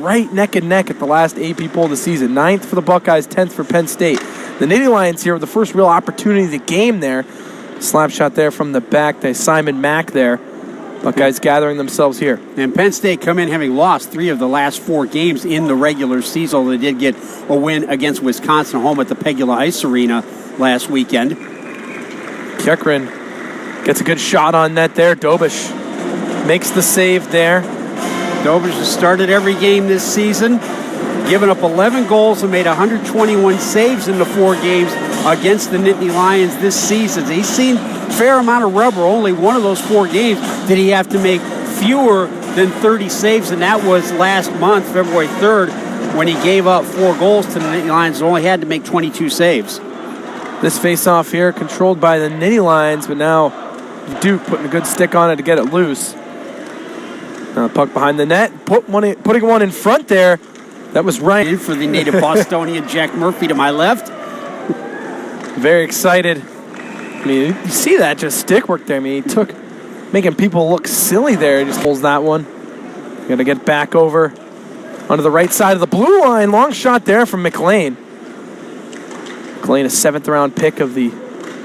right neck and neck at the last AP poll of the season. 9th for the Buckeyes, 10th for Penn State. The Nittany Lions here with the first real opportunity of the game there. Slap shot there from the back to Simon Mack there. Buckeyes gathering themselves here. And Penn State come in having lost 3 of the last 4 games in the regular season. They did get a win against Wisconsin home at the Pegula Ice Arena last weekend. Kekrin gets a good shot on net there. Dobeš makes the save there. Dobeš has started every game this season, given up 11 goals and made 121 saves in the 4 games against the Nittany Lions this season. He's seen a fair amount of rubber. Only one of those 4 games did he have to make fewer than 30 saves, and that was last month, February 3rd, when he gave up 4 goals to the Nittany Lions and only had to make 22 saves. This face-off here controlled by the Nittany Lions, but now Duke putting a good stick on it to get it loose. Now puck behind the net, putting one in front there. That was right. In for the native Bostonian Jack Murphy to my left. Very excited. I mean, you see that just stick work there. I mean, he took, making people look silly there. He just pulls that one. Got to get back over onto the right side of the blue line. Long shot there from McLean. McLean, a 7th round pick of the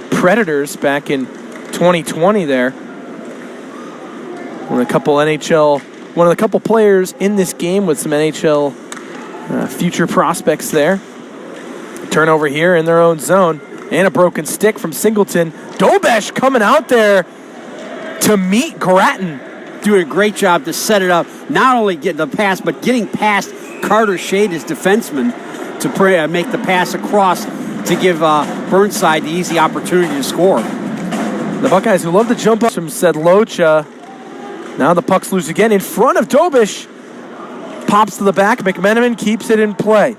Predators back in 2020 there. One of the couple players in this game with some NHL future prospects there. Turnover here in their own zone. And a broken stick from Singleton. Dobeš coming out there to meet Grattan. Doing a great job to set it up. Not only getting the pass, but getting past Carter Shade, his defenseman, to make the pass across to give Burnside the easy opportunity to score. The Buckeyes, who love to jump up from Sedlocha. Now the puck's loose again in front of Dobeš. Pops to the back. McMenamin keeps it in play.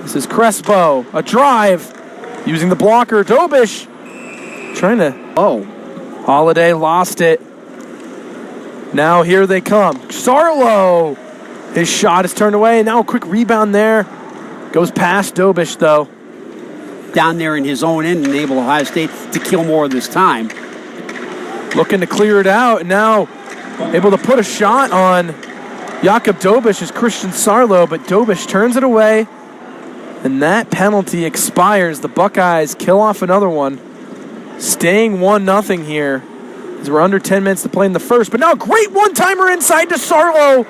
This is Crespo. A drive. Using the blocker. Dobeš trying to... Holiday lost it. Now here they come. Sarlo. His shot is turned away. Now a quick rebound there. Goes past Dobeš, though. Down there in his own end, and enable Ohio State to kill more this time. Looking to clear it out. And now able to put a shot on Jakub Dobeš is Christian Sarlo, but Dobeš turns it away. And that penalty expires. The Buckeyes kill off another one. Staying 1-0 here as we're under 10 minutes to play in the first. But now a great one-timer inside to Sarlo.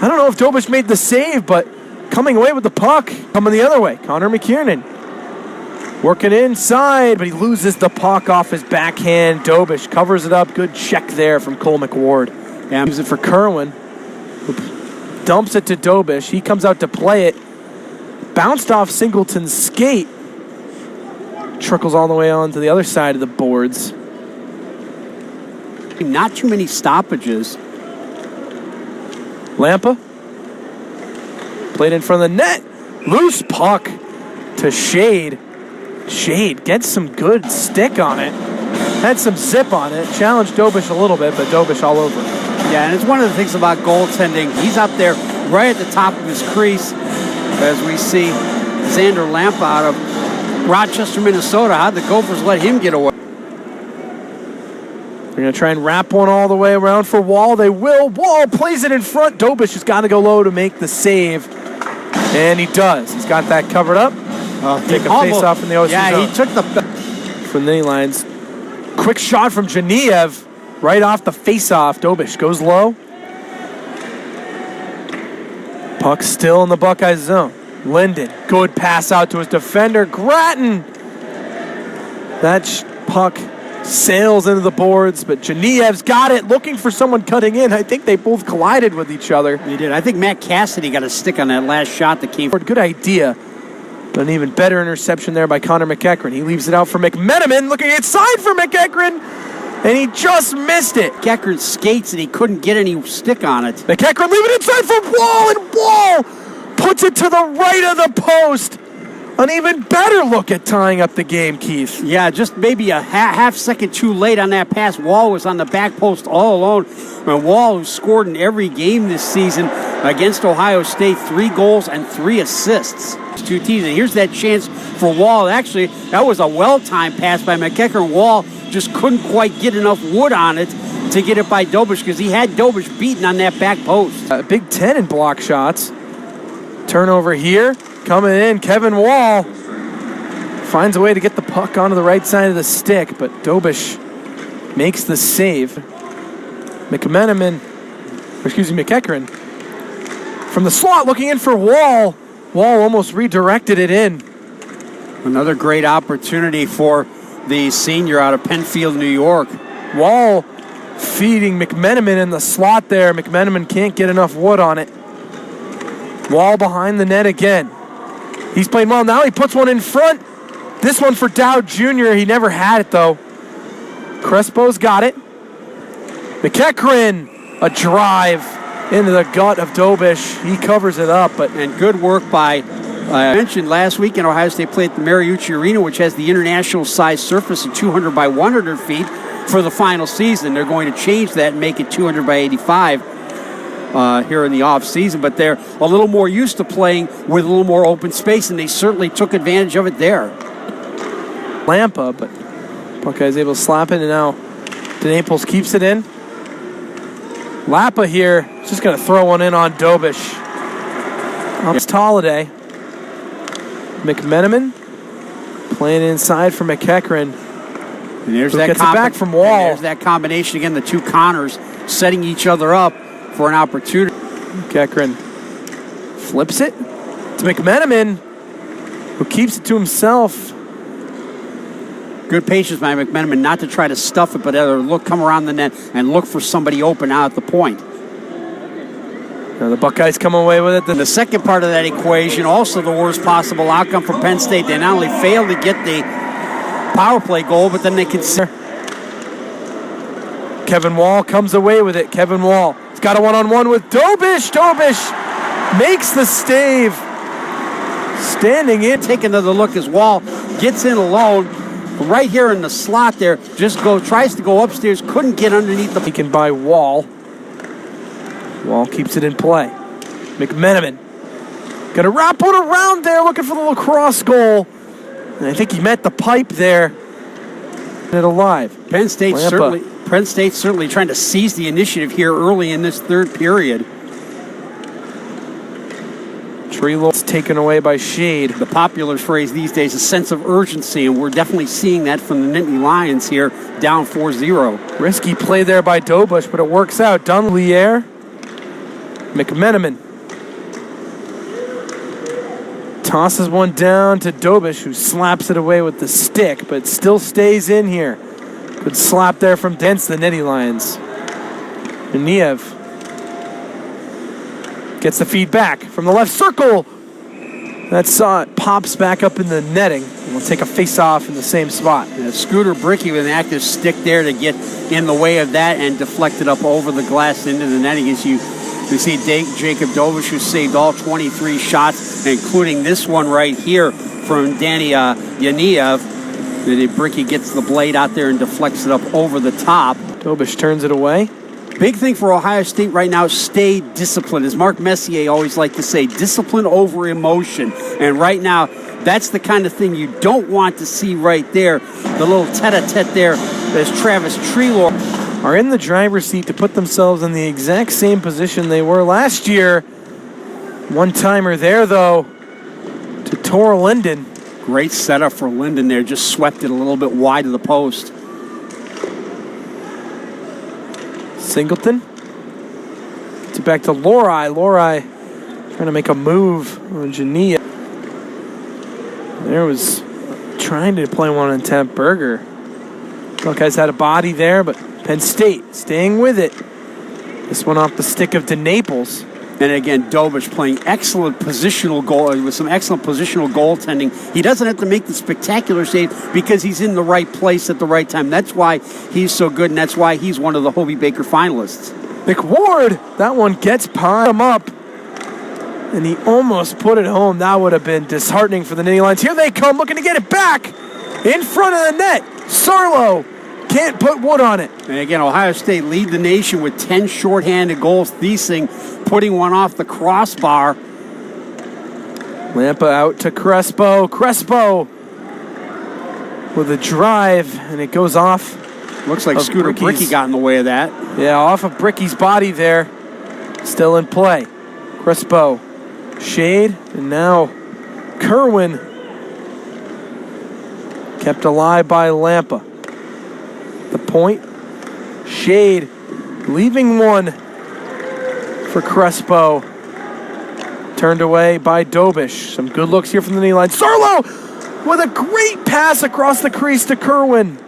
I don't know if Dobeš made the save, but coming away with the puck. Coming the other way. Connor McKiernan working inside, but he loses the puck off his backhand. Dobeš covers it up. Good check there from Cole McWard. Yeah, use it for Kerwin. Dumps it to Dobeš. He comes out to play it. Bounced off Singleton's skate. Trickles all the way on to the other side of the boards. Not too many stoppages. Lampa. Played in front of the net. Loose puck to Shade. Shade gets some good stick on it. Had some zip on it. Challenged Dobeš a little bit, but Dobeš all over. Yeah, and it's one of the things about goaltending. He's up there right at the top of his crease. As we see Xander Lampa out of Rochester, Minnesota. How'd the Gophers let him get away? They're going to try and wrap one all the way around for Wall. They will. Wall plays it in front. Dobeš has got to go low to make the save. And he does. He's got that covered up. Take a face-off in the OC zone. Yeah, he took the... From the lines. Quick shot from Geniev. Right off the face-off. Dobeš goes low. Puck still in the Buckeyes zone. Linden, good pass out to his defender. Grattan. That puck sails into the boards, but Geniev's got it, looking for someone cutting in. I think they both collided with each other. They did. I think Matt Cassidy got a stick on that last shot that came forward. Good idea, but an even better interception there by Connor McEachran. He leaves it out for McMenamin, looking inside for McEachran, and he just missed it. McEachran skates, and he couldn't get any stick on it. McEachran leaving it inside for Wall, and Wall puts it to the right of the post. An even better look at tying up the game, Keith. Yeah, just maybe a half second too late on that pass. Wall was on the back post all alone. And Wall, who scored in every game this season against Ohio State, 3 goals and 3 assists. 2 teams. And here's that chance for Wall. Actually, that was a well-timed pass by McEachran. Wall just couldn't quite get enough wood on it to get it by Dobeš because he had Dobeš beaten on that back post. Big 10 in block shots. Turnover here. Coming in, Kevin Wall finds a way to get the puck onto the right side of the stick, but Dobeš makes the save. McEachran from the slot looking in for Wall. Wall almost redirected it in. Another great opportunity for the senior out of Penfield, New York. Wall feeding McMenamin in the slot there. McMenamin can't get enough wood on it. Wall behind the net again. He's playing well. Now he puts one in front. This one for Dowd Jr. He never had it, though. Crespo's got it. McEachran, a drive into the gut of Dobeš. He covers it up. And good work by, I mentioned last week in Ohio State played at the Mariucci Arena, which has the international size surface of 200 by 100 feet for the final season. They're going to change that and make it 200 by 85 here in the off season, but they're a little more used to playing with a little more open space, and they certainly took advantage of it there. Lampa, but Buckeyes able to slap it, and now DeNaples keeps it in. Lappa here, just going to throw one in on Dobeš. It's Tolliday. McMenamin playing inside for McEachran. And there's that gets it back from Wall. There's that combination again, the two Connors setting each other up for an opportunity. McEachran flips it to McMenamin, who keeps it to himself. Good patience by McMenamin not to try to stuff it, but come around the net and look for somebody open out at the point. Now the Buckeyes come away with it. The second part of that equation, also the worst possible outcome for Penn State. They not only failed to get the power play goal, but then they consider. Kevin Wall comes away with it. Kevin Wall. He's got a one-on-one with Dobeš. Dobeš makes the stave. Standing in. Take another look as Wall gets in alone. Right here in the slot there. Tries to go upstairs. Couldn't get underneath the. Taken by Wall. Wall keeps it in play. McMenamin. Gonna wrap one around there looking for the lacrosse goal. And I think he met the pipe there. And it alive. Penn State certainly trying to seize the initiative here early in this third period. Treloar's taken away by Shade. The popular phrase these days, a sense of urgency, and we're definitely seeing that from the Nittany Lions here, down 4-0. Risky play there by Dobeš, but it works out. Dunlier. McMenamin. Tosses one down to Dobeš, who slaps it away with the stick, but still stays in here. Good slap there from Dents, the Nittany Lions. Niev gets the feed back from the left circle. That saw it pops back up in the netting. And we'll take a face-off in the same spot. Scooter Bricky with an active stick there to get in the way of that and deflect it up over the glass into the netting. As you see Jakub Dobeš, who saved all 23 shots, including this one right here from Danny Yaniev. Bricky gets the blade out there and deflects it up over the top. Dobeš turns it away. Big thing for Ohio State right now, stay disciplined. As Mark Messier always liked to say, discipline over emotion. And right now, that's the kind of thing you don't want to see right there. The little tete-a-tete there as Travis Treloar are in the driver's seat to put themselves in the exact same position they were last year. One-timer there, though, to Tor Linden. Great setup for Linden there. Just swept it a little bit wide of the post. Singleton. Gets it back to Lori. Lori trying to make a move on Jania. There was trying to play one on Temp Berger. Buckeyes had a body there, but Penn State staying with it. This one off the stick of DeNaples. And again, Dobeš playing excellent positional goal with some excellent positional goaltending. He doesn't have to make the spectacular save because he's in the right place at the right time. That's why he's so good, and that's why he's one of the Hobie Baker finalists. McWard, that one gets him up, and he almost put it home. That would have been disheartening for the Nittany Lions. Here they come, looking to get it back in front of the net. Sarlo can't put wood on it. And again, Ohio State lead the nation with 10 shorthanded goals. Thiesing putting one off the crossbar. Lampa out to Crespo. Crespo with a drive, and it goes off. Looks like Scooter Bricky got in the way of that. Yeah, off of Bricky's body there. Still in play. Crespo. Shade. And now Kerwin. Kept alive by Lampa. The point. Shade. Leaving one for Crespo. Turned away by Dobeš. Some good looks here from the knee line. Sarlo with a great pass across the crease to Kerwin.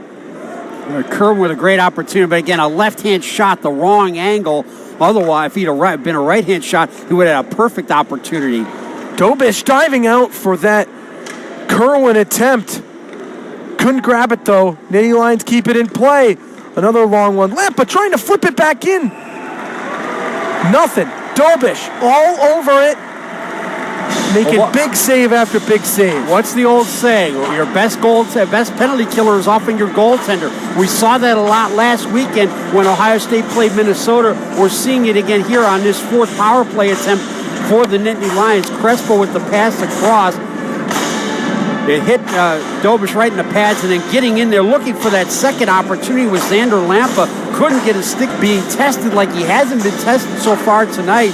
Kerwin with a great opportunity, but again, a left-hand shot, the wrong angle. Otherwise, if he'd have been a right-hand shot, he would have had a perfect opportunity. Dobeš diving out for that Kerwin attempt. Couldn't grab it, though. Nittany Lions keep it in play. Another long one. Lampa trying to flip it back in. Nothing. Dobeš all over it. Making big save after big save. What's the old saying? Your best penalty killer is often your goaltender. We saw that a lot last weekend when Ohio State played Minnesota. We're seeing it again here on this fourth power play attempt for the Nittany Lions. Crespo with the pass across. It hit Dobeš right in the pads, and then getting in there looking for that second opportunity was Xander Lampa. Couldn't get his stick being tested like he hasn't been tested so far tonight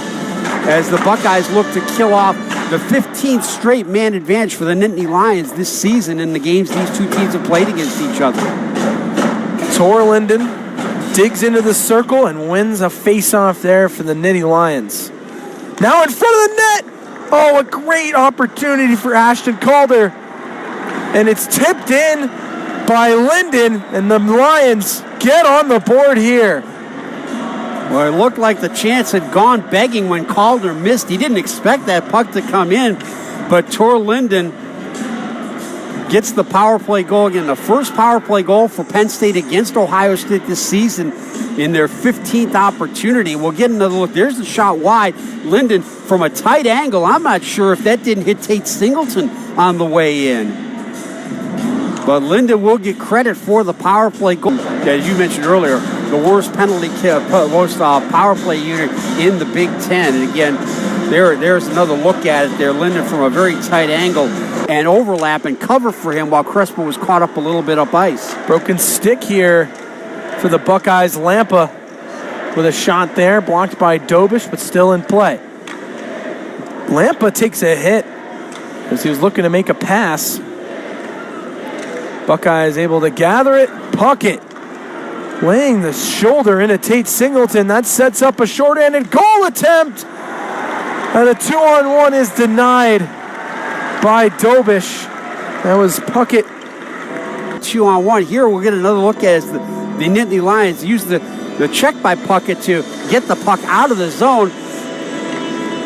as the Buckeyes look to kill off the 15th straight man advantage for the Nittany Lions this season in the games these two teams have played against each other. Torlinden digs into the circle and wins a face-off there for the Nittany Lions. Now in front of the net. Oh, a great opportunity for Ashton Calder. And it's tipped in by Linden, and the Lions get on the board here. Well, it looked like the chance had gone begging when Calder missed. He didn't expect that puck to come in, but Torlinden gets the power play goal again. The first power play goal for Penn State against Ohio State this season in their 15th opportunity. We'll get another look. There's the shot wide. Linden from a tight angle. I'm not sure if that didn't hit Tate Singleton on the way in. But Linden will get credit for the power play goal. As you mentioned earlier, the worst power play unit in the Big Ten. And again, there's another look at it there. Linden from a very tight angle and overlap and cover for him while Crespo was caught up a little bit up ice. Broken stick here for the Buckeyes. Lampa with a shot there, blocked by Dobeš, but still in play. Lampa takes a hit as he was looking to make a pass. Buckeyes able to gather it, puck it. Laying the shoulder into Tate Singleton. That sets up a shorthanded goal attempt. And a 2-on-1 is denied by Dobeš. That was Puckett. 2-on-1. Here we'll get another look at it as the Nittany Lions use the check by Puckett to get the puck out of the zone.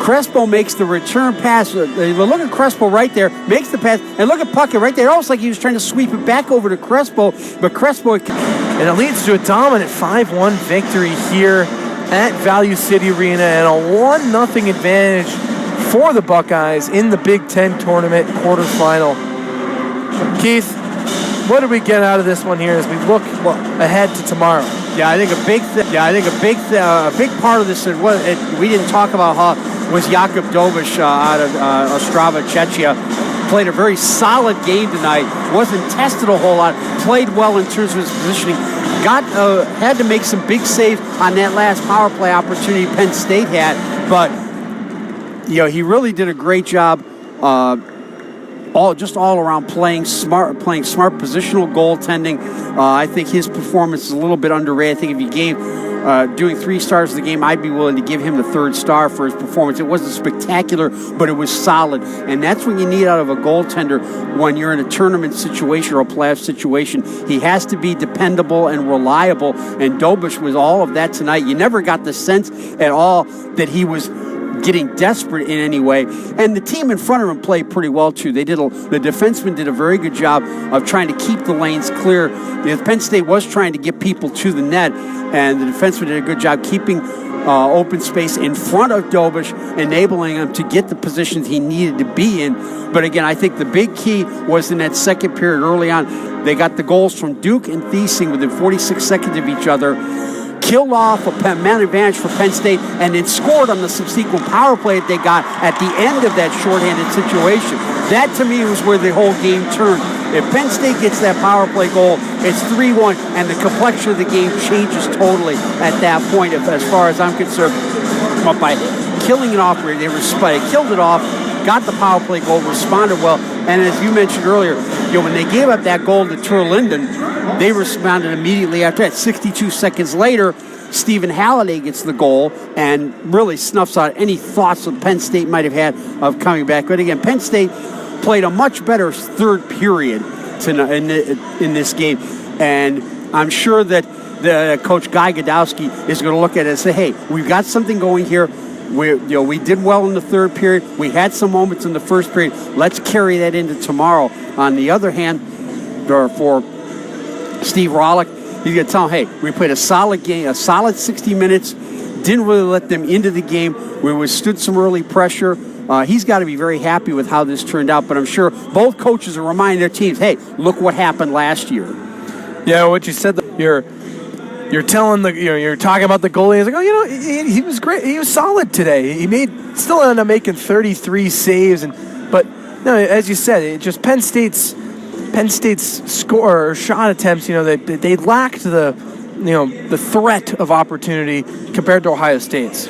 Crespo makes the return pass. Look at Crespo right there, makes the pass, and look at Puckett right there. Almost like he was trying to sweep it back over to Crespo, but Crespo... And it leads to a dominant 5-1 victory here at Value City Arena and a 1-0 advantage for the Buckeyes in the Big Ten tournament quarterfinal. Keith, what did we get out of this one here as we look ahead to tomorrow? Yeah, I think a big part of this we didn't talk about was Jakub Dobeš out of Ostrava, Czechia. Played a very solid game tonight. Wasn't tested a whole lot. Played well in terms of his positioning. Had to make some big saves on that last power play opportunity Penn State had. But he really did a great job. All around playing smart positional goaltending. I think his performance is a little bit underrated. I think if you gave doing 3 stars of the game, I'd be willing to give him the 3rd star for his performance. It wasn't spectacular, but it was solid. And that's what you need out of a goaltender when you're in a tournament situation or a playoff situation. He has to be dependable and reliable, and Dobeš was all of that tonight. You never got the sense at all that he was getting desperate in any way. And the team in front of him played pretty well too. The defensemen did a very good job of trying to keep the lanes clear. Penn State was trying to get people to the net, and the defensemen did a good job keeping open space in front of Dobeš, enabling him to get the positions he needed to be in. But again, I think the big key was in that second period early on. They got the goals from Duke and Thiesing within 46 seconds of each other, killed off a man advantage for Penn State, and then scored on the subsequent power play that they got at the end of that shorthanded situation. That, to me, was where the whole game turned. If Penn State gets that power play goal, it's 3-1, and the complexion of the game changes totally at that point, as far as I'm concerned. But by killing it off, they killed it off, got the power play goal, responded well, and as you mentioned earlier, when they gave up that goal to Turlinden, they responded immediately after that. 62 seconds later, Stephen Halliday gets the goal and really snuffs out any thoughts that Penn State might have had of coming back. But again, Penn State played a much better third period in this game, and I'm sure that the coach Guy Godowski is going to look at it and say, hey, we've got something going here. We did well in the third period. We had some moments in the first period. Let's carry that into tomorrow. On the other hand, for Steve Rollick, he's going to tell him, hey, we played a solid game, a solid 60 minutes, didn't really let them into the game. We withstood some early pressure. He's got to be very happy with how this turned out, but I'm sure both coaches are reminding their teams, hey, look what happened last year. Yeah, what you said, you're telling you're talking about the goalie. He's like, he was great. He was solid today. He still ended up making 33 saves, but no, as you said, it just Penn State's score or shot attempts. They lacked the threat of opportunity compared to Ohio State's.